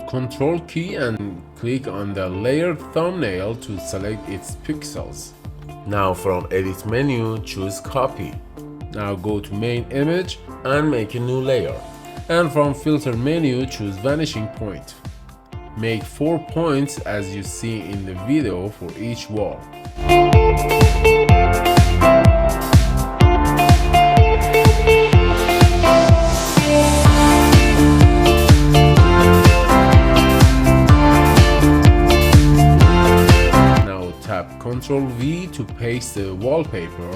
Ctrl key and click on the layer thumbnail to select its pixels. Now from edit menu, choose copy. Now go to main image and make a new layer. And from filter menu, choose vanishing point. Make 4 points as you see in the video for each wall. Now tap Ctrl V to paste the wallpaper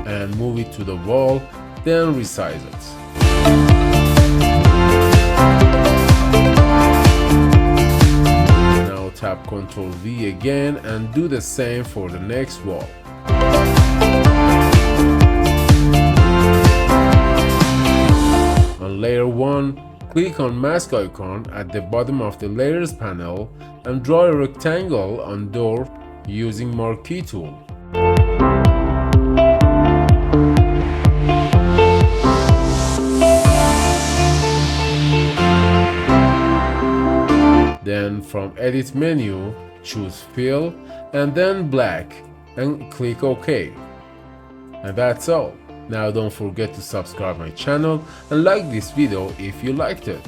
and move it to the wall, then resize it. Now tap Ctrl V again and do the same for the next wall. On layer 1, click on mask icon at the bottom of the layers panel and draw a rectangle on door using marquee tool. Then from edit menu, choose fill and then black and click OK. And that's all. Now don't forget to subscribe my channel and like this video if you liked it.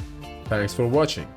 Thanks for watching.